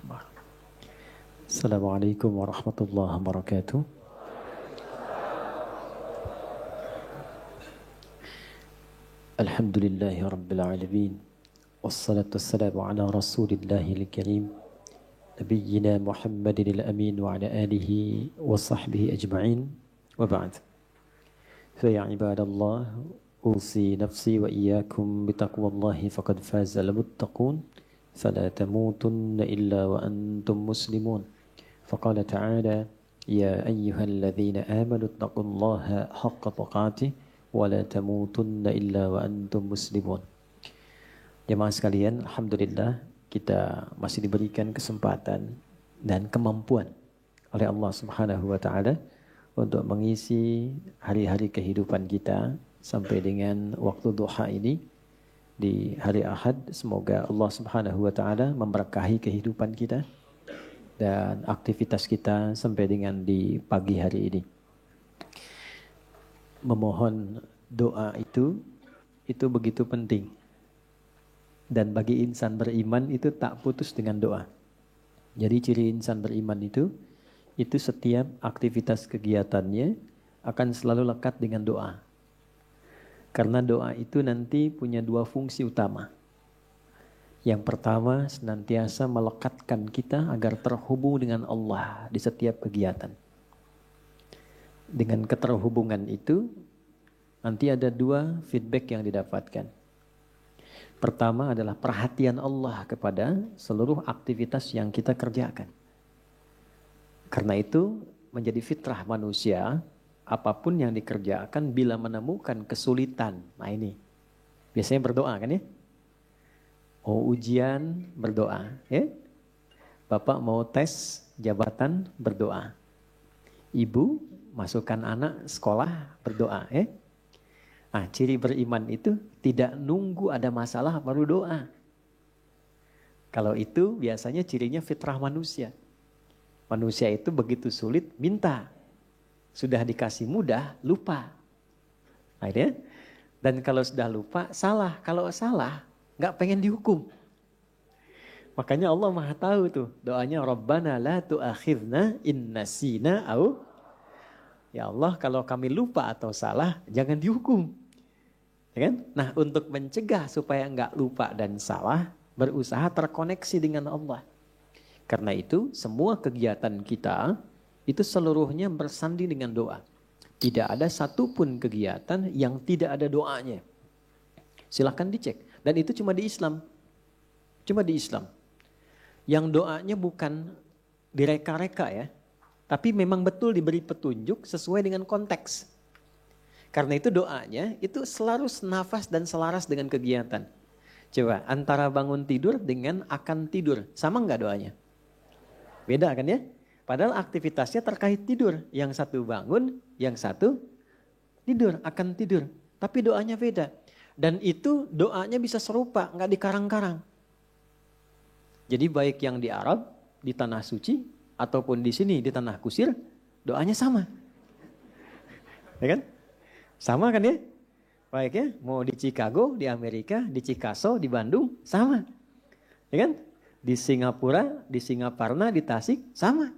Akbar. Assalamualaikum warahmatullahi wabarakatuh. Alhamdulillahi rabbil alamin. Wassalatu wassalamu ala rasulillahil karim. Nabiyyina Muhammadin al-amin wa ala alihi wa sahbihi ajma'in. Wa ba'd. Fa ya ibadallah, usi nafsi wa iyyakum bitaqwallahi faqad faza al-muttaqun. Fala tamutunna illa wa antum muslimun. Faqala ta'ala ya ayyuhalladzina amanu ittaqullaha haqqa tuqatih wa la tamutunna illa wa antum muslimun. Jemaah sekalian, alhamdulillah kita masih diberikan kesempatan dan kemampuan oleh Allah Subhanahu wa taala untuk mengisi hari-hari kehidupan kita sampai dengan waktu duha ini di hari Ahad. Semoga Allah Subhanahu wa taala memberkahi kehidupan kita dan aktivitas kita sampai dengan di pagi hari ini. Memohon doa itu begitu penting. Dan bagi insan beriman itu tak putus dengan doa. Jadi ciri insan beriman itu setiap aktivitas kegiatannya akan selalu lekat dengan doa. Karena doa itu nanti punya dua fungsi utama. Yang pertama, senantiasa melekatkan kita agar terhubung dengan Allah di setiap kegiatan. Dengan keterhubungan itu, nanti ada dua feedback yang didapatkan. Pertama adalah perhatian Allah kepada seluruh aktivitas yang kita kerjakan. Karena itu, menjadi fitrah manusia, apapun yang dikerjakan bila menemukan kesulitan. Nah ini, biasanya berdoa kan ya? Mau ujian, berdoa ya? Bapak mau tes jabatan, berdoa. Ibu masukkan anak sekolah, berdoa ya? Nah, ciri beriman itu tidak nunggu ada masalah baru doa. Kalau itu biasanya cirinya fitrah manusia. Manusia itu begitu sulit minta. Sudah dikasih mudah, lupa. Akhirnya, dan kalau sudah lupa, salah. Kalau salah, nggak pengen dihukum. Makanya Allah Maha tahu tuh doanya, Rabbana la tu'akhidna in nasina au. Ya Allah, kalau kami lupa atau salah, jangan dihukum. Ya kan? Nah, untuk mencegah supaya nggak lupa dan salah, berusaha terkoneksi dengan Allah. Karena itu, semua kegiatan kita itu seluruhnya bersanding dengan doa. Tidak ada satupun kegiatan yang tidak ada doanya. Silahkan dicek. Dan itu cuma di Islam. Cuma di Islam. Yang doanya bukan direka-reka ya. Tapi memang betul diberi petunjuk sesuai dengan konteks. Karena itu doanya itu selalu senafas dan selaras dengan kegiatan. Coba antara bangun tidur dengan akan tidur. Sama nggak doanya? Beda kan ya? Padahal aktivitasnya terkait tidur. Yang satu bangun, yang satu tidur, akan tidur. Tapi doanya beda. Dan itu doanya bisa serupa, nggak dikarang-karang. Jadi baik yang di Arab, di tanah suci, ataupun di sini, di tanah kusir, doanya sama. Ya kan? Sama kan ya? Baik ya, mau di Chicago, di Amerika, di Chicago, di Bandung, sama. Ya kan? Di Singapura, di Singaparna, di Tasik, sama.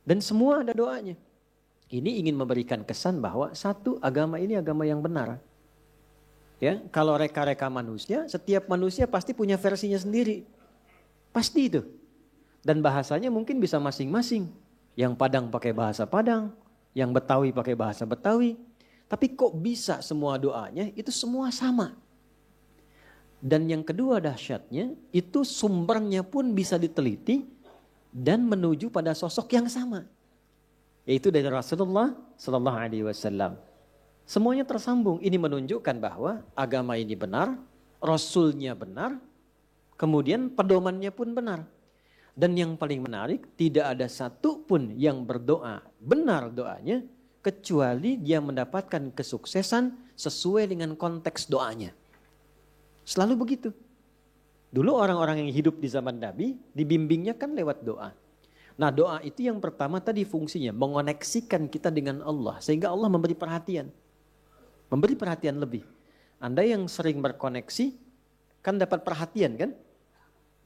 Dan semua ada doanya. Ini ingin memberikan kesan bahwa satu, agama ini agama yang benar. Ya, kalau reka-reka manusia, setiap manusia pasti punya versinya sendiri. Pasti itu. Dan bahasanya mungkin bisa masing-masing. Yang Padang pakai bahasa Padang, yang Betawi pakai bahasa Betawi. Tapi kok bisa semua doanya itu semua sama. Dan yang kedua dahsyatnya, itu sumbernya pun bisa diteliti dan menuju pada sosok yang sama, yaitu dari Rasulullah Sallallahu Alaihi Wasallam. Semuanya tersambung. Ini menunjukkan bahwa agama ini benar, Rasulnya benar, kemudian pedomannya pun benar. Dan yang paling menarik, tidak ada satu pun yang berdoa benar doanya, kecuali dia mendapatkan kesuksesan sesuai dengan konteks doanya. Selalu begitu. Dulu orang-orang yang hidup di zaman Nabi, dibimbingnya kan lewat doa. Nah doa itu yang pertama tadi fungsinya, mengoneksikan kita dengan Allah. Sehingga Allah memberi perhatian. Memberi perhatian lebih. Anda yang sering berkoneksi, kan dapat perhatian kan?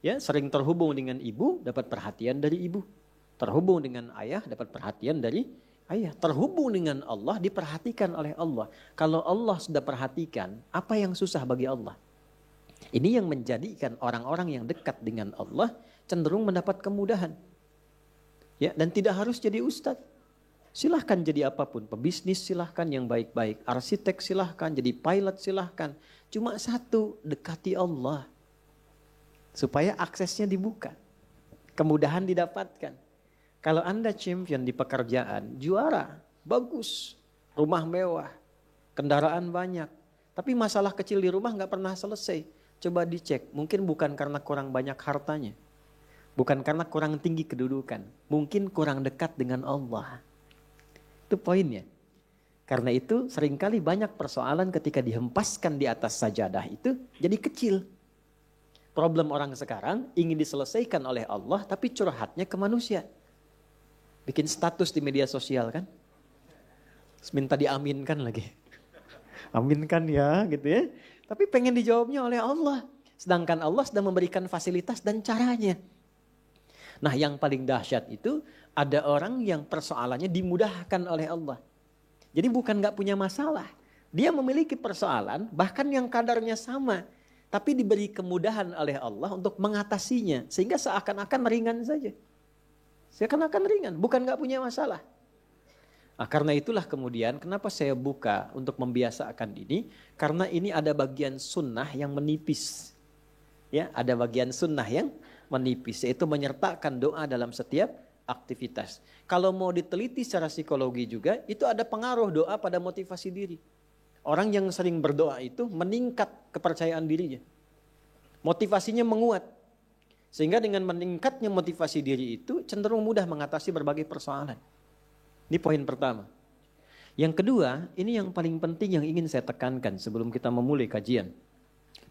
Ya, sering terhubung dengan ibu, dapat perhatian dari ibu. Terhubung dengan ayah, dapat perhatian dari ayah. Terhubung dengan Allah, diperhatikan oleh Allah. Kalau Allah sudah perhatikan, apa yang susah bagi Allah? Ini yang menjadikan orang-orang yang dekat dengan Allah cenderung mendapat kemudahan. Ya, dan tidak harus jadi ustadz. Silahkan jadi apapun, pebisnis silahkan yang baik-baik, arsitek silahkan, jadi pilot silahkan. Cuma satu, dekati Allah. Supaya aksesnya dibuka, kemudahan didapatkan. Kalau Anda champion di pekerjaan, juara, bagus, rumah mewah, kendaraan banyak. Tapi masalah kecil di rumah gak pernah selesai. Coba dicek, mungkin bukan karena kurang banyak hartanya. Bukan karena kurang tinggi kedudukan, mungkin kurang dekat dengan Allah. Itu poinnya. Karena itu seringkali banyak persoalan ketika dihempaskan di atas sajadah itu jadi kecil. Problem orang sekarang ingin diselesaikan oleh Allah tapi curhatnya ke manusia. Bikin status di media sosial kan. Minta diaminkan lagi. Aminkan ya gitu ya. Tapi pengen dijawabnya oleh Allah. Sedangkan Allah sedang memberikan fasilitas dan caranya. Nah yang paling dahsyat itu ada orang yang persoalannya dimudahkan oleh Allah. Jadi bukan gak punya masalah. Dia memiliki persoalan bahkan yang kadarnya sama. Tapi diberi kemudahan oleh Allah untuk mengatasinya. Sehingga seakan-akan ringan saja. Seakan-akan ringan, bukan gak punya masalah. Nah, karena itulah kemudian kenapa saya buka untuk membiasakan ini. Karena ini ada bagian sunnah yang menipis. Ya, ada bagian sunnah yang menipis, yaitu menyertakan doa dalam setiap aktivitas. Kalau mau diteliti secara psikologi juga, itu ada pengaruh doa pada motivasi diri. Orang yang sering berdoa itu meningkat kepercayaan dirinya. Motivasinya menguat. Sehingga dengan meningkatnya motivasi diri itu cenderung mudah mengatasi berbagai persoalan. Ini poin pertama. Yang kedua, ini yang paling penting yang ingin saya tekankan sebelum kita memulai kajian.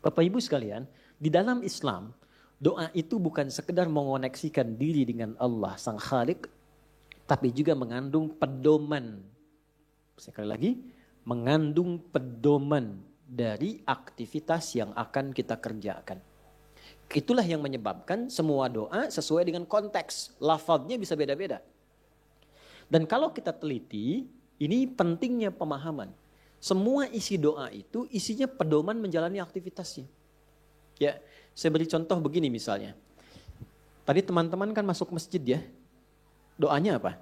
Bapak Ibu sekalian, di dalam Islam, doa itu bukan sekedar mengoneksikan diri dengan Allah Sang Khalik, tapi juga mengandung pedoman. Sekali lagi, mengandung pedoman dari aktivitas yang akan kita kerjakan. Itulah yang menyebabkan semua doa sesuai dengan konteks. Lafadznya bisa beda-beda. Dan kalau kita teliti, ini pentingnya pemahaman. Semua isi doa itu isinya pedoman menjalani aktivitasnya. Ya, saya beri contoh begini misalnya. Tadi teman-teman kan masuk masjid ya. Doanya apa?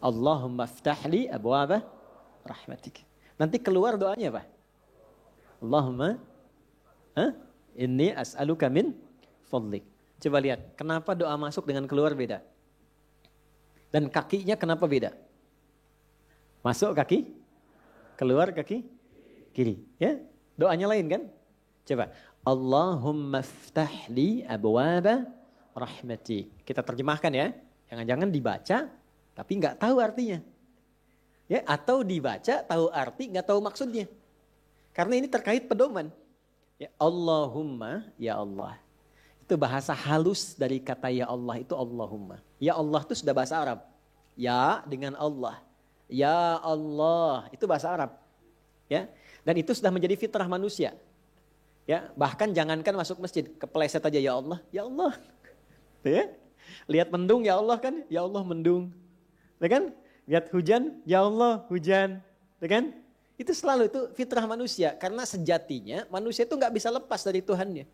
Allahumma ftahli abwaba rahmatik. Nanti keluar doanya apa? Allahumma inni as'aluka min fadlik. Coba lihat, kenapa doa masuk dengan keluar beda? Dan kakinya kenapa beda? Masuk kaki, keluar kaki kiri. Ya, doanya lain kan? Coba. Allahumma ftahli abwaba rahmati. Kita terjemahkan ya. Jangan-jangan dibaca tapi nggak tahu artinya. Ya, atau dibaca tahu arti nggak tahu maksudnya. Karena ini terkait pedoman. Ya, Allahumma, ya Allah. Itu bahasa halus dari kata ya Allah itu Allahumma. Ya Allah itu sudah bahasa Arab. Ya dengan Allah. Ya Allah, itu bahasa Arab. Ya. Dan itu sudah menjadi fitrah manusia. Ya, bahkan jangankan masuk masjid, kepleset aja ya Allah, ya Allah. Ya. Lihat mendung ya Allah kan, ya Allah mendung. Ya kan? Lihat hujan, ya Allah hujan. Ya kan? Itu selalu itu fitrah manusia karena sejatinya manusia itu nggak bisa lepas dari Tuhannya.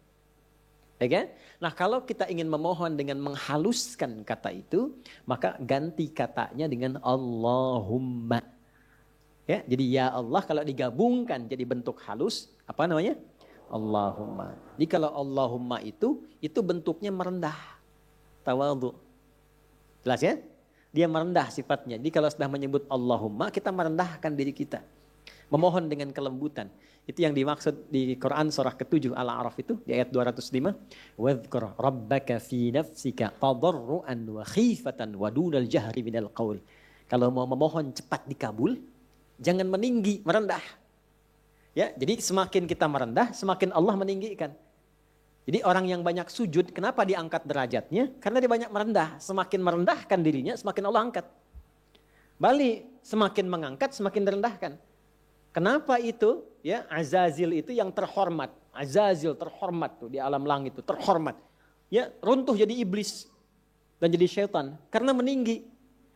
Ya kan? Nah, kalau kita ingin memohon dengan menghaluskan kata itu, maka ganti katanya dengan Allahumma. Ya, jadi ya Allah kalau digabungkan jadi bentuk halus, apa namanya? Allahumma. Jadi kalau Allahumma itu bentuknya merendah. Tawadhu. Jelas ya? Dia merendah sifatnya. Jadi kalau sudah menyebut Allahumma, kita merendahkan diri kita. Memohon dengan kelembutan. Itu yang dimaksud di Quran surah ke-7 Al-A'raf itu di ayat 205. Wadhkur rabbaka fi nafsika tadarruan wa khifatan wa dunal jahri minal qaul. Kalau mau memohon cepat dikabul, jangan meninggi, merendah. Ya, jadi semakin kita merendah, semakin Allah meninggikan. Jadi orang yang banyak sujud, kenapa diangkat derajatnya? Karena dia banyak merendah. Semakin merendahkan dirinya, semakin Allah angkat. Balik, semakin mengangkat, semakin direndahkan. Kenapa itu? Ya, Azazil itu yang terhormat. Azazil terhormat tuh di alam langit tuh, terhormat. Ya, runtuh jadi iblis dan jadi syaitan karena meninggi.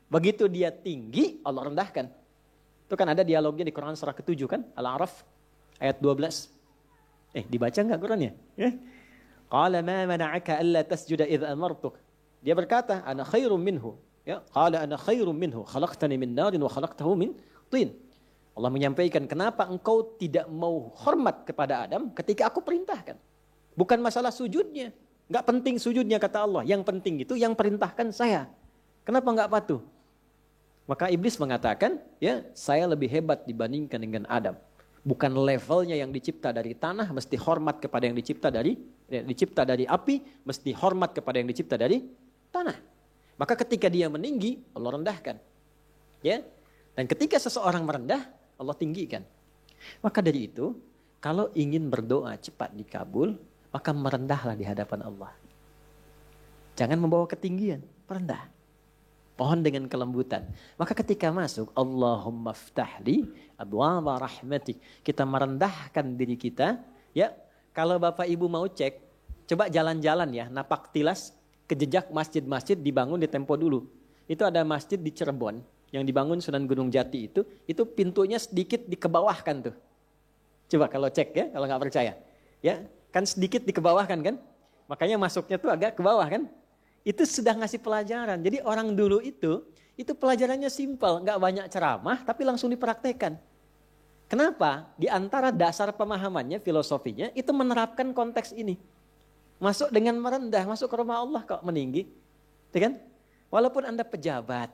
Begitu dia tinggi, Allah rendahkan. Itu kan ada dialognya di Quran surah ke-7 kan, Al-A'raf ayat 12. Dibaca enggak Qurannya? Ya. Qala ma mana'aka alla tasjuda idh amartuk. Dia berkata, ana khairum minhu. Ya, qala ana khairum minhu, khalaqtani min narin wa khalaqtahu min tin. Allah menyampaikan, kenapa engkau tidak mau hormat kepada Adam ketika aku perintahkan? Bukan masalah sujudnya. Enggak penting sujudnya kata Allah. Yang penting itu yang perintahkan saya. Kenapa enggak patuh? Maka iblis mengatakan, ya, saya lebih hebat dibandingkan dengan Adam. Bukan levelnya yang dicipta dari tanah, mesti hormat kepada yang dicipta dari api, mesti hormat kepada yang dicipta dari tanah. Maka ketika dia meninggi, Allah rendahkan. Ya. Dan ketika seseorang merendah, Allah tinggikan. Maka dari itu, kalau ingin berdoa cepat dikabul, maka merendahlah di hadapan Allah. Jangan membawa ketinggian, merendah. Mohon dengan kelembutan. Maka ketika masuk, Allahumma ftahli abwaaba rahmatik. Kita merendahkan diri kita. Ya, kalau Bapak Ibu mau cek, coba jalan-jalan ya, napak tilas ke jejak masjid-masjid dibangun di tempo dulu. Itu ada masjid di Cirebon yang dibangun Sunan Gunung Jati itu pintunya sedikit dikebawahkan tuh. Coba kalau cek ya, kalau nggak percaya. Ya, kan sedikit dikebawahkan kan? Makanya masuknya tuh agak ke bawah kan? Itu sudah ngasih pelajaran. Jadi orang dulu itu pelajarannya simpel, nggak banyak ceramah tapi langsung dipraktekkan. Kenapa? Di antara dasar pemahamannya, filosofinya itu menerapkan konteks ini. Masuk dengan merendah, masuk ke rumah Allah kok meninggi. Ya kan? Walaupun Anda pejabat,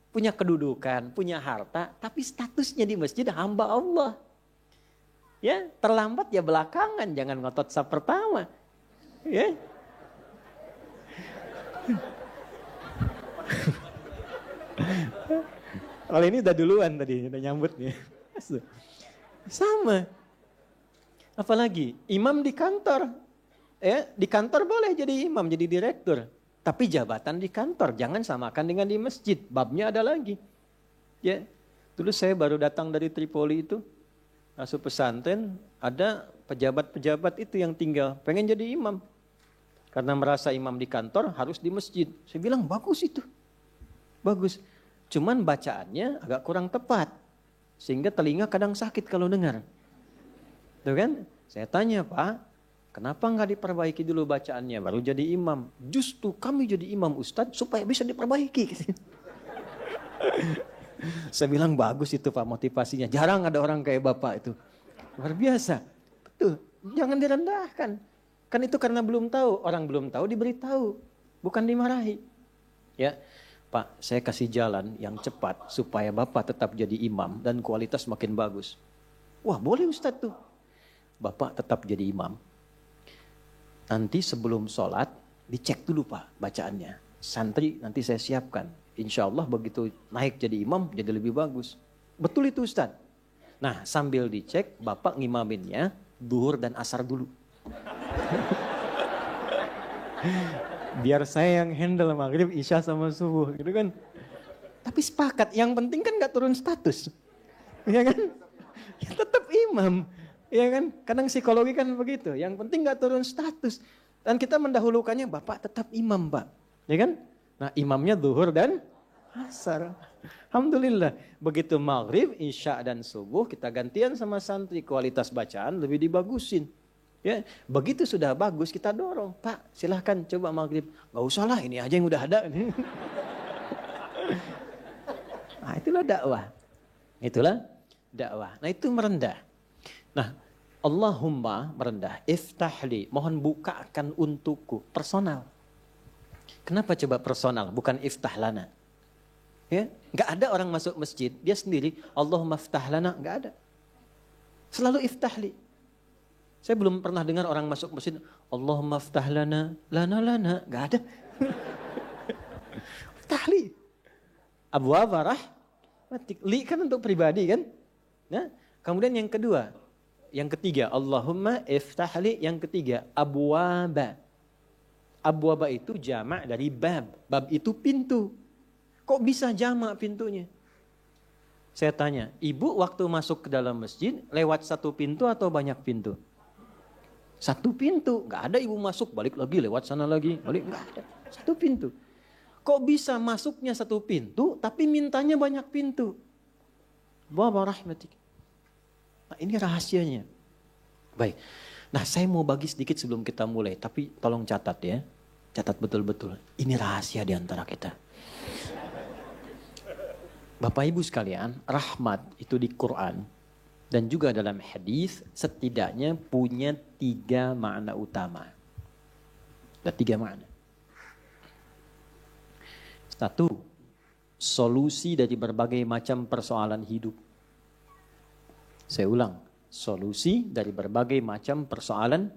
punya kedudukan, punya harta, tapi statusnya di masjid hamba Allah. Ya, terlambat ya belakangan, jangan ngotot saf pertama. Ya. Kalau ini udah duluan tadi, udah nyambut nih. Sama. Apalagi imam di kantor. Ya, di kantor boleh jadi imam, jadi direktur. Tapi jabatan di kantor jangan samakan dengan di masjid. Babnya ada lagi. Ya. Dulu saya baru datang dari Tripoli itu, masuk pesantren, ada pejabat-pejabat itu yang tinggal pengen jadi imam. Karena merasa imam di kantor harus di masjid. Saya bilang bagus itu. Bagus. Cuman bacaannya agak kurang tepat. Sehingga telinga kadang sakit kalau dengar. Tuh kan? Saya tanya, Pak, kenapa nggak diperbaiki dulu bacaannya baru jadi imam? Justru kami jadi imam Ustadz supaya bisa diperbaiki. Saya bilang bagus itu Pak motivasinya. Jarang ada orang kayak Bapak itu. Luar biasa. Betul. Jangan direndahkan. Kan itu karena belum tahu. Orang belum tahu diberitahu. Bukan dimarahi. Ya, Pak, saya kasih jalan yang cepat supaya Bapak tetap jadi imam dan kualitas makin bagus. Wah, boleh Ustadz tuh. Bapak tetap jadi imam. Nanti sebelum sholat, dicek dulu Pak bacaannya. Santri nanti saya siapkan. Insya Allah begitu naik jadi imam, jadi lebih bagus. Betul itu Ustadz. Nah, sambil dicek, Bapak ngimaminnya duhur dan asar dulu. Biar saya yang handle maghrib, isya sama subuh gitu kan. Tapi sepakat, yang penting kan gak turun status. Ya kan? Ya, tetap imam. Ya kan? Kadang psikologi kan begitu. Yang penting gak turun status. Dan kita mendahulukannya, Bapak tetap imam Pak. Ya kan? Nah, imamnya zuhur dan asar. Alhamdulillah. Begitu maghrib, isya dan subuh, kita gantian sama santri. Kualitas bacaan lebih dibagusin. Ya, begitu sudah bagus kita dorong, Pak silahkan coba maghrib. Gak usah lah, ini aja yang udah ada. Nah, itulah dakwah. Itulah dakwah. Nah, itu merendah. Nah, Allahumma merendah. Iftahli, mohon bukakan untukku. Personal. Kenapa coba personal, bukan iftahlana? Ya, nggak ada orang masuk masjid dia sendiri Allahumma iftahlana, nggak ada. Selalu iftahli. Saya belum pernah dengar orang masuk masjid Allahumma iftah lana, lana, enggak ada. Iftahli. Abwaaba rahmatik. Li kan untuk pribadi kan? Nah, kemudian yang kedua, yang ketiga Allahumma iftahli, yang ketiga abwaaba. Abwaaba itu jamak dari bab. Bab itu pintu. Kok bisa jamak pintunya? Saya tanya, ibu waktu masuk ke dalam masjid lewat satu pintu atau banyak pintu? Satu pintu, nggak ada ibu masuk, balik lagi, lewat sana lagi, balik, nggak ada. Satu pintu. Kok bisa masuknya satu pintu, tapi mintanya banyak pintu? Bapa rahmatik. Nah, ini rahasianya. Baik. Nah, saya mau bagi sedikit sebelum kita mulai, tapi tolong catat ya. Catat betul-betul. Ini rahasia di antara kita. Bapak Ibu sekalian, rahmat itu di Quran dan juga dalam hadis setidaknya punya 3 makna utama. Ada 3 makna. 1, solusi dari berbagai macam persoalan hidup. Saya ulang, solusi dari berbagai macam persoalan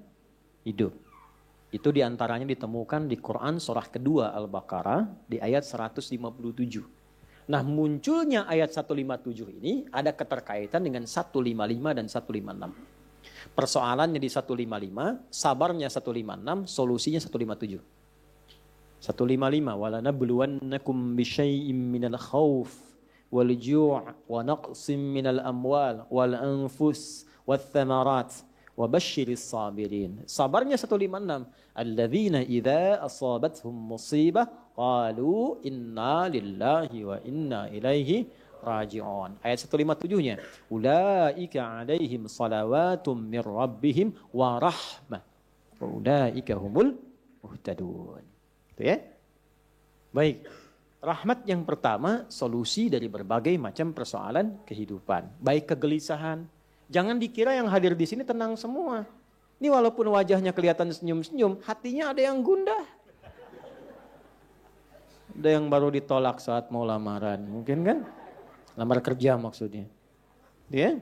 hidup. Itu diantaranya ditemukan di Quran surah kedua Al-Baqarah di ayat 157. Nah, munculnya ayat 157 ini ada keterkaitan dengan 155 dan 156. Persoalannya di 155, sabarnya 156, solusinya 157. 155, walanabluwannakum bisyai'im minal khauf wal ju' wa naqsim minal amwal wal anfus wath thamarat wa basyiris sabirin. Sabarnya 156, alladzina idza asabathum musibah qalu inna lillahi wa inna ilaihi raji'un. Ayat 157-nya, ulaika alaihim salawatum mir rabbihim wa rahmah wa ulaika humul muhtadun. Itu ya. Baik. Rahmat yang pertama, solusi dari berbagai macam persoalan kehidupan. Baik kegelisahan. Jangan dikira yang hadir di sini tenang semua. Ini walaupun wajahnya kelihatan senyum-senyum, hatinya ada yang gundah. Ada yang baru ditolak saat mau lamaran, mungkin kan? Lamar kerja maksudnya. Ya?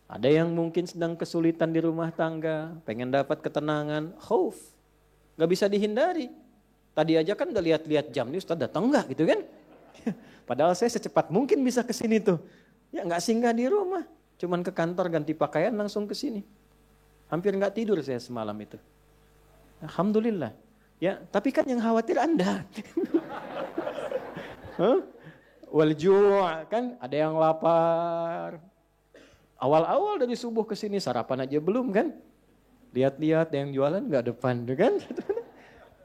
Ada yang mungkin sedang kesulitan di rumah tangga, pengen dapat ketenangan, khauf. Gak bisa dihindari. Tadi aja kan udah lihat-lihat jam, nih Ustaz datang enggak gitu kan? Padahal saya secepat mungkin bisa ke sini tuh. Ya nggak singgah di rumah, cuman ke kantor ganti pakaian langsung ke sini. Hampir nggak tidur saya semalam itu. Alhamdulillah. Ya, tapi kan yang khawatir Anda. Walju' kan ada yang lapar. Awal-awal dari subuh ke sini sarapan aja belum kan? Lihat-lihat yang jualan nggak depan kan?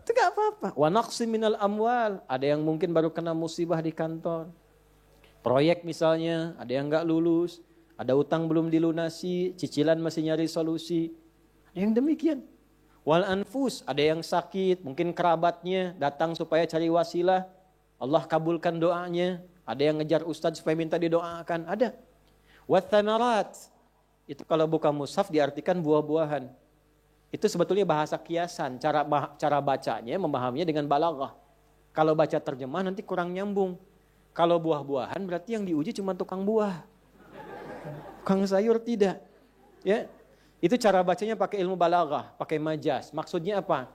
Itu nggak apa-apa. Wa naqsim minal amwal, ada yang mungkin baru kena musibah di kantor. Proyek misalnya, ada yang nggak lulus, ada utang belum dilunasi, cicilan masih nyari solusi. Ada yang demikian. Wal anfus, ada yang sakit, mungkin kerabatnya datang supaya cari wasilah. Allah kabulkan doanya. Ada yang ngejar ustadz supaya minta didoakan. Ada. Wat thamarat, itu kalau buka mushaf diartikan buah-buahan. Itu sebetulnya bahasa kiasan. Cara bacanya, memahaminya dengan balaghah. Kalau baca terjemah nanti kurang nyambung. Kalau buah-buahan berarti yang diuji cuma tukang buah. Tukang sayur tidak. Ya. Itu cara bacanya pakai ilmu balaghah, pakai majaz. Maksudnya apa?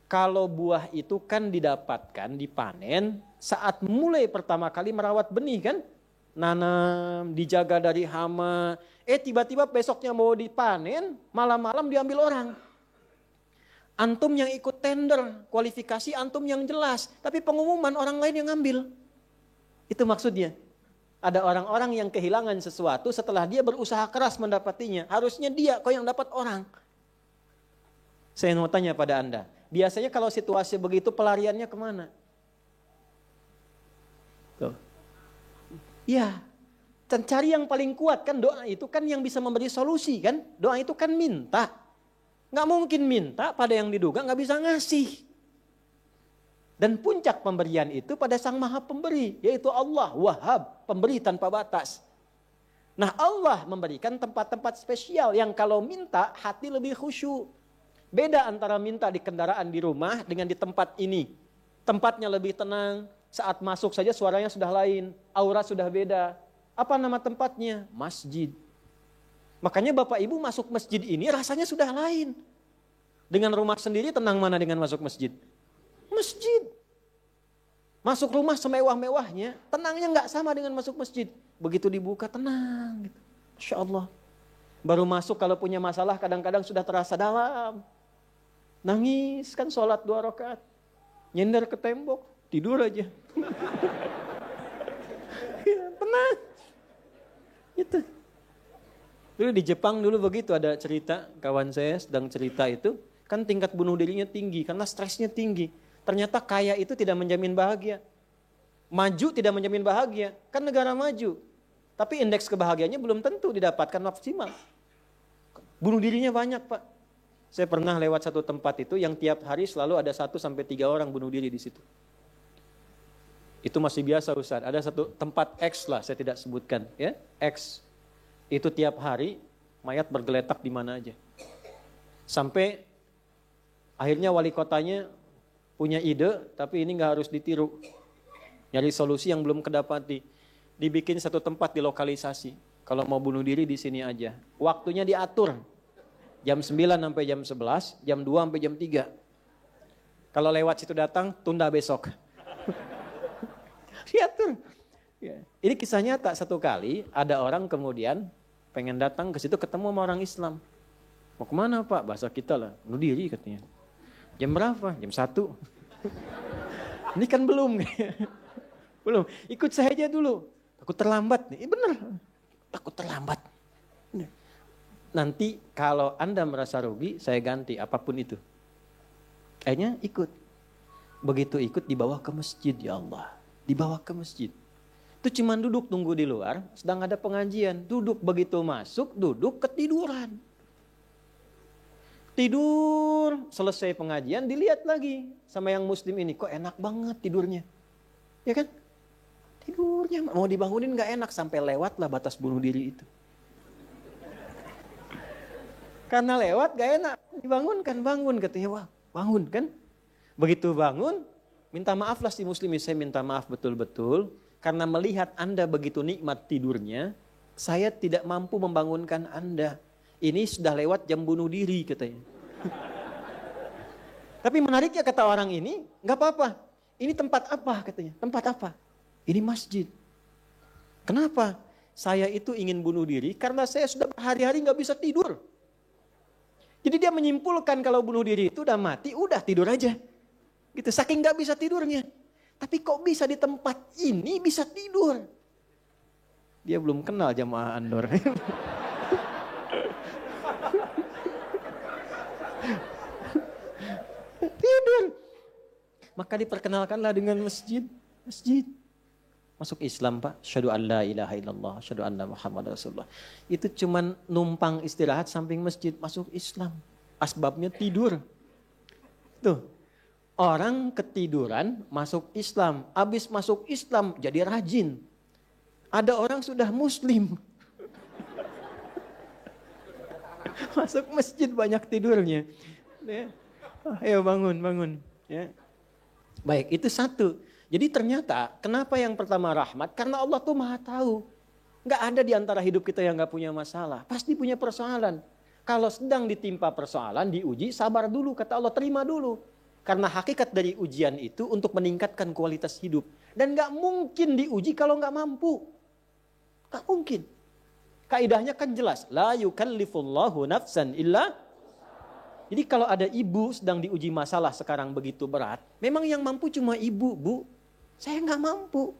Kalau buah itu kan didapatkan, dipanen saat mulai pertama kali merawat benih kan? Nanam, dijaga dari hama. Tiba-tiba besoknya mau dipanen, malam-malam diambil orang. Antum yang ikut tender, kualifikasi antum yang jelas. Tapi pengumuman orang lain yang ngambil. Itu maksudnya. Ada orang-orang yang kehilangan sesuatu setelah dia berusaha keras mendapatinya. Harusnya dia, kok yang dapat orang. Saya mau tanya pada Anda. Biasanya kalau situasi begitu pelariannya kemana? Tuh. Ya, dan cari yang paling kuat kan doa itu kan yang bisa memberi solusi kan. Doa itu kan minta. Nggak mungkin minta pada yang diduga nggak bisa ngasih. Dan puncak pemberian itu pada Sang Maha Pemberi, yaitu Allah, Wahhab, pemberi tanpa batas. Nah, Allah memberikan tempat-tempat spesial yang kalau minta hati lebih khusyuk. Beda antara minta di kendaraan di rumah dengan di tempat ini. Tempatnya lebih tenang, saat masuk saja suaranya sudah lain, aura sudah beda. Apa nama tempatnya? Masjid. Makanya Bapak Ibu masuk masjid ini rasanya sudah lain. Dengan rumah sendiri tenang mana dengan masuk masjid? Masjid. Masuk rumah semewah-mewahnya, tenangnya nggak sama dengan masuk masjid. Begitu dibuka tenang gitu. Masya Allah. Baru masuk kalau punya masalah kadang-kadang sudah terasa dalam. Nangis kan sholat 2 rakaat. Nyender ke tembok, tidur aja. Ya, tenang. Gitu. Dulu di Jepang dulu begitu, ada cerita, kawan saya sedang cerita itu, kan tingkat bunuh dirinya tinggi karena stresnya tinggi. Ternyata kaya itu tidak menjamin bahagia. Maju tidak menjamin bahagia, kan negara maju. Tapi indeks kebahagiaannya belum tentu didapatkan maksimal. Bunuh dirinya banyak, Pak. Saya pernah lewat satu tempat itu yang tiap hari selalu ada 1 sampai 3 orang bunuh diri di situ. Itu masih biasa, Ustaz. Ada satu tempat X lah, saya tidak sebutkan, ya, X. Itu tiap hari mayat bergeletak di mana aja. Sampai akhirnya wali kotanya punya ide, tapi ini nggak harus ditiru. Nyari solusi yang belum kedapati. Dibikin satu tempat di lokalisasi. Kalau mau bunuh diri di sini aja. Waktunya diatur. Jam 9 sampai jam 11, jam 2 sampai jam 3. Kalau lewat situ datang, tunda besok. Diatur. Ya. Ini kisah nyata, satu kali ada orang kemudian pengen datang ke situ ketemu sama orang Islam. Mau kemana, Pak? Bahasa kita lah, bunuh diri katanya. Jam berapa? Jam 1. Ini kan belum. Belum. Ikut saya aja dulu. Takut terlambat nih. Bener. Takut terlambat. Nanti kalau Anda merasa rugi, saya ganti apapun itu. Akhirnya ikut. Begitu ikut dibawa ke masjid, ya Allah. Dibawa ke masjid. Itu cuma duduk tunggu di luar, sedang ada pengajian. Duduk, begitu masuk, duduk, ketiduran. Tidur, selesai pengajian, dilihat lagi sama yang muslim ini. Kok enak banget tidurnya. Ya kan? Tidurnya, mau dibangunin gak enak. Sampai lewatlah batas bunuh diri itu. Karena lewat gak enak. Dibangunkan, bangun. Katanya, wah bangun kan. Begitu bangun, minta maaf lah si muslim. Saya minta maaf betul-betul. Karena melihat Anda begitu nikmat tidurnya, saya tidak mampu membangunkan Anda. Ini sudah lewat jam bunuh diri katanya. Tapi menariknya kata orang ini, nggak apa-apa. Ini tempat apa katanya? Tempat apa? Ini masjid. Kenapa? Saya itu ingin bunuh diri karena saya sudah berhari-hari nggak bisa tidur. Jadi dia menyimpulkan kalau bunuh diri itu udah mati, udah tidur aja. Gitu, saking nggak bisa tidurnya. Tapi kok bisa di tempat ini bisa tidur? Dia belum kenal jamaah Andor. Tidur. Maka diperkenalkanlah dengan masjid. Masjid. Masuk Islam, Pak. Asyhadu an la ilaha illallah, asyhadu anna Muhammad Rasulullah. Itu cuman numpang istirahat samping masjid, masuk Islam. Asbabnya tidur. Tuh. Orang ketiduran masuk Islam. Habis masuk Islam jadi rajin. Ada orang sudah muslim. Masuk masjid banyak tidurnya. Ya. Ayo bangun. Ya. Baik, itu satu. Jadi ternyata kenapa yang pertama rahmat? Karena Allah tuh maha tahu. Gak ada di antara hidup kita yang gak punya masalah. Pasti punya persoalan. Kalau sedang ditimpa persoalan, diuji, sabar dulu. Kata Allah, terima dulu. Karena hakikat dari ujian itu untuk meningkatkan kualitas hidup. Dan gak mungkin diuji kalau gak mampu. Gak mungkin. Kaidahnya kan jelas. La yukallifullahu nafsan illa. Jadi kalau ada ibu sedang diuji masalah sekarang begitu berat. Memang yang mampu cuma ibu, Bu. Saya gak mampu.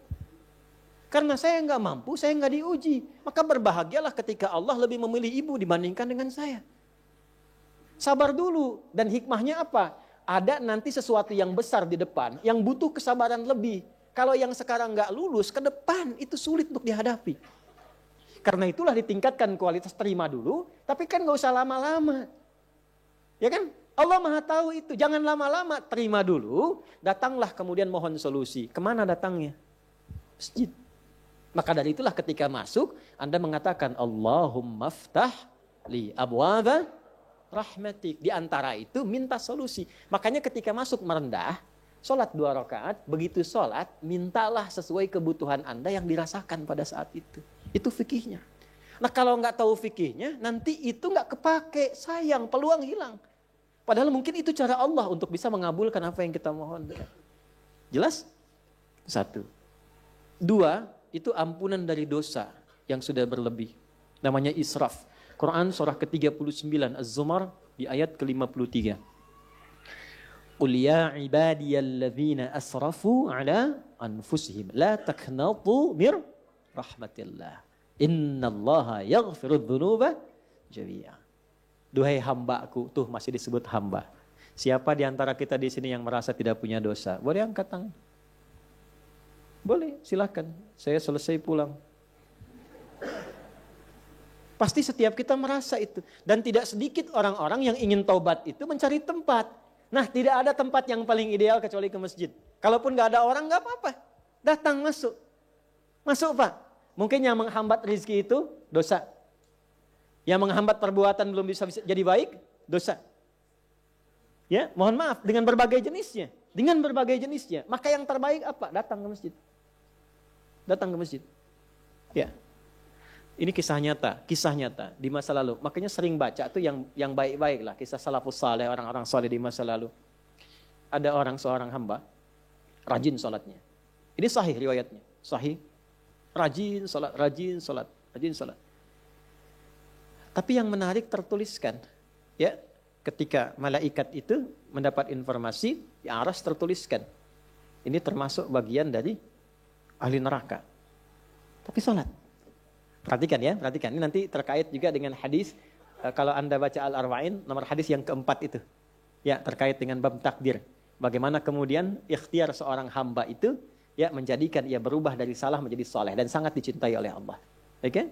Karena saya gak mampu, saya gak diuji. Maka berbahagialah ketika Allah lebih memilih ibu dibandingkan dengan saya. Sabar dulu. Dan hikmahnya apa? Ada nanti sesuatu yang besar di depan, yang butuh kesabaran lebih. Kalau yang sekarang nggak lulus, ke depan itu sulit untuk dihadapi. Karena itulah ditingkatkan kualitas terima dulu, tapi kan nggak usah lama-lama. Ya kan? Allah maha tahu itu, jangan lama-lama, terima dulu, datanglah kemudian mohon solusi. Kemana datangnya? Masjid. Maka dari itulah ketika masuk, Anda mengatakan, Allahumma ftah li abwaba rahmatik. Di antara itu minta solusi. Makanya ketika masuk merendah, sholat 2 rakaat, begitu sholat, mintalah sesuai kebutuhan Anda yang dirasakan pada saat itu. Itu fikihnya. Nah kalau nggak tahu fikihnya, nanti itu nggak kepake, sayang, peluang hilang. Padahal mungkin itu cara Allah untuk bisa mengabulkan apa yang kita mohon. Jelas? 1. 2, itu ampunan dari dosa yang sudah berlebih. Namanya israf. Quran surah ke-39 Az-Zumar di ayat ke-53. Qul ya ibadiyalladzina asrafu ala anfusihim la taqnatu mir rahmatillah. Innallaha yaghfirudz dzunuba jami'a. Duhai hambaku, tuh masih disebut hamba. Siapa di antara kita di sini yang merasa tidak punya dosa? Boleh angkat tangan. Boleh, silakan. Saya selesai pulang. Pasti setiap kita merasa itu. Dan tidak sedikit orang-orang yang ingin taubat itu mencari tempat. Nah, tidak ada tempat yang paling ideal kecuali ke masjid. Kalaupun gak ada orang, gak apa-apa. Datang, masuk. Masuk, Pak. Mungkin yang menghambat rezeki itu dosa. Yang menghambat perbuatan belum bisa jadi baik, dosa. Ya, mohon maaf, dengan berbagai jenisnya. Dengan berbagai jenisnya. Maka yang terbaik apa? Datang ke masjid. Datang ke masjid. Ya. Ini kisah nyata di masa lalu. Makanya sering baca tuh yang baik-baik lah, kisah salafus saleh, orang-orang saleh di masa lalu. Ada seorang hamba rajin salatnya. Ini sahih riwayatnya, sahih. Rajin salat. Tapi yang menarik tertuliskan, ya, ketika malaikat itu mendapat informasi, di aras tertuliskan. Ini termasuk bagian dari ahli neraka. Tapi salat. Perhatikan. Ini nanti terkait juga dengan hadis, kalau Anda baca Al-Arba'in, nomor hadis yang keempat itu. Ya, terkait dengan bab takdir. Bagaimana kemudian ikhtiar seorang hamba itu, ya, menjadikan ia berubah dari salah menjadi saleh dan sangat dicintai oleh Allah. Oke?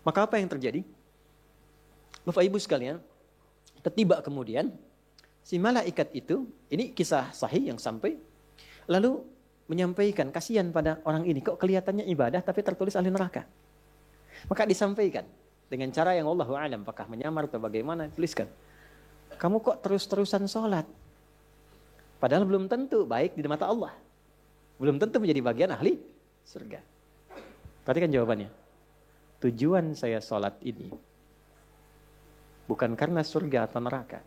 Maka apa yang terjadi? Bapak Ibu sekalian, ketiba kemudian, si malaikat itu, ini kisah sahih yang sampai, lalu menyampaikan, kasihan pada orang ini, kok kelihatannya ibadah tapi tertulis ahli neraka. Maka disampaikan dengan cara yang Allahu a'lam, apakah menyamar atau bagaimana, tuliskan. Kamu kok terus-terusan sholat? Padahal belum tentu baik di mata Allah. Belum tentu menjadi bagian ahli surga. Perhatikan jawabannya. Tujuan saya sholat ini bukan karena surga atau neraka.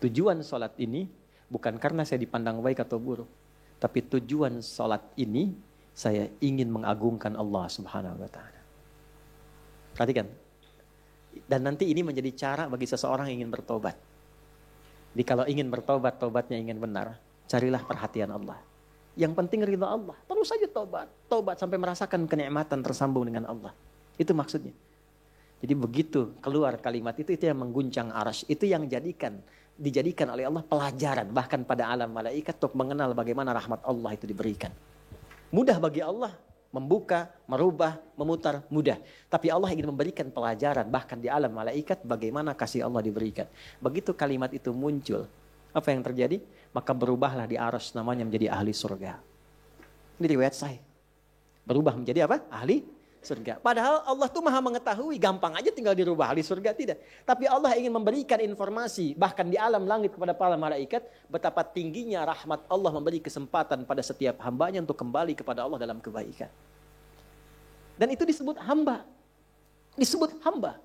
Tujuan sholat ini bukan karena saya dipandang baik atau buruk. Tapi tujuan sholat ini saya ingin mengagungkan Allah Subhanahu wa ta'ala. Perhatikan. Dan nanti ini menjadi cara bagi seseorang yang ingin bertobat. Jadi kalau ingin bertobat, tobatnya ingin benar, carilah perhatian Allah. Yang penting ridha Allah. Terus saja tobat sampai merasakan kenikmatan tersambung dengan Allah. Itu maksudnya. Jadi begitu keluar kalimat itu yang mengguncang arsy, itu yang dijadikan oleh Allah pelajaran bahkan pada alam malaikat untuk mengenal bagaimana rahmat Allah itu diberikan. Mudah bagi Allah membuka, merubah, memutar, mudah. Tapi Allah ingin memberikan pelajaran bahkan di alam malaikat bagaimana kasih Allah diberikan. Begitu kalimat itu muncul, apa yang terjadi? Maka berubahlah di arsy namanya menjadi ahli surga. Ini riwayat sahih. Berubah menjadi apa? Ahli surga. Padahal Allah tuh maha mengetahui, gampang aja tinggal dirubah ahli surga, tidak. Tapi Allah ingin memberikan informasi bahkan di alam langit kepada para malaikat betapa tingginya rahmat Allah memberi kesempatan pada setiap hambanya untuk kembali kepada Allah dalam kebaikan. Dan itu disebut hamba. Disebut hamba.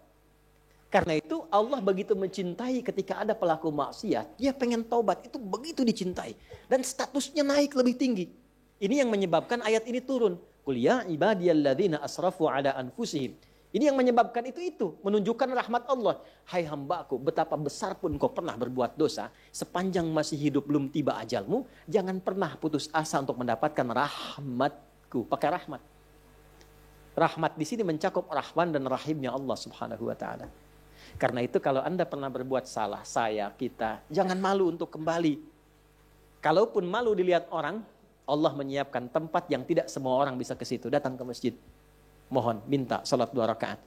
Karena itu Allah begitu mencintai ketika ada pelaku maksiat, dia pengen taubat, itu begitu dicintai. Dan statusnya naik lebih tinggi. Ini yang menyebabkan ayat ini turun. Qul ya ibadiyalladzina asrafu ala anfusihim. Ini yang menyebabkan itu menunjukkan rahmat Allah. Hai hambaku, betapa besar pun kau pernah berbuat dosa, sepanjang masih hidup belum tiba ajalmu, jangan pernah putus asa untuk mendapatkan rahmatku. Pakai rahmat. Rahmat di sini mencakup Rahman dan Rahimnya Allah Subhanahu wa taala. Karena itu kalau Anda pernah berbuat salah, kita, jangan malu untuk kembali. Kalaupun malu dilihat orang, Allah menyiapkan tempat yang tidak semua orang bisa ke situ. Datang ke masjid. Mohon, minta salat 2 rakaat.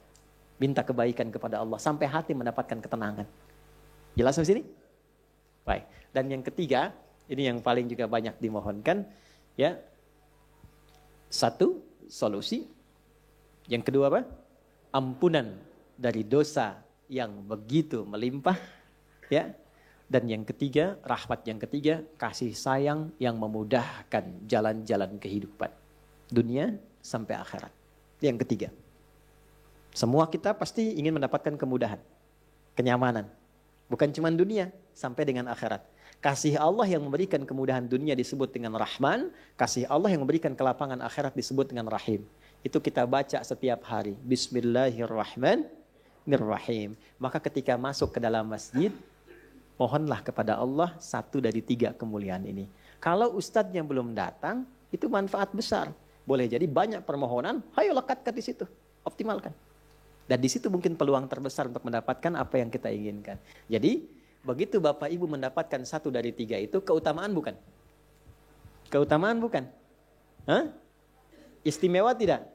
Minta kebaikan kepada Allah sampai hati mendapatkan ketenangan. Jelas di sini? Baik. Dan yang ketiga, ini yang paling juga banyak dimohonkan, ya. 1, solusi. Yang kedua apa? Ampunan dari dosa yang begitu melimpah, ya. Dan yang ketiga, rahmat yang ketiga, kasih sayang yang memudahkan jalan-jalan kehidupan. Dunia sampai akhirat. Yang ketiga. Semua kita pasti ingin mendapatkan kemudahan, kenyamanan. Bukan cuma dunia, sampai dengan akhirat. Kasih Allah yang memberikan kemudahan dunia disebut dengan Rahman. Kasih Allah yang memberikan kelapangan akhirat disebut dengan Rahim. Itu kita baca setiap hari. Bismillahirrahmanirrahim. Maka ketika masuk ke dalam masjid, mohonlah kepada Allah 1 dari 3 kemuliaan ini. Kalau ustadznya belum datang, itu manfaat besar. Boleh jadi banyak permohonan, ayo lekatkan di situ. optimalkan. Dan di situ mungkin peluang terbesar untuk mendapatkan apa yang kita inginkan. Jadi, begitu Bapak Ibu mendapatkan 1 dari 3 itu, keutamaan bukan? Keutamaan bukan? Hah? Istimewa tidak?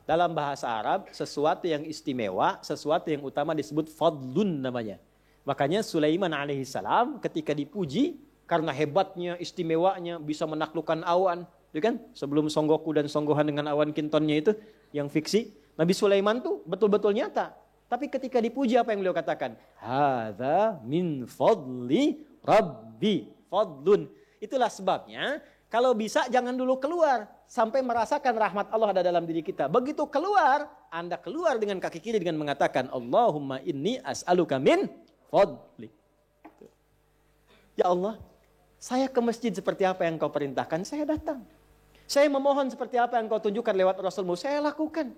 Dalam bahasa Arab, sesuatu yang istimewa, sesuatu yang utama disebut fadlun namanya. Makanya Sulaiman alaihissalam ketika dipuji, karena hebatnya, istimewanya, bisa menaklukkan awan. Itu kan? Sebelum Songgoku dan Songgohan dengan awan kintonnya itu, yang fiksi. Nabi Sulaiman tuh betul-betul nyata. Tapi ketika dipuji apa yang beliau katakan? Hadza min fadli Rabbi. Fadlun. Itulah sebabnya, kalau bisa jangan dulu keluar. Sampai merasakan rahmat Allah ada dalam diri kita. Begitu keluar, Anda keluar dengan kaki kiri dengan mengatakan, Allahumma inni as'aluka min fadli. Ya Allah, saya ke masjid seperti apa yang kau perintahkan, saya datang. Saya memohon seperti apa yang kau tunjukkan lewat Rasulmu, saya lakukan.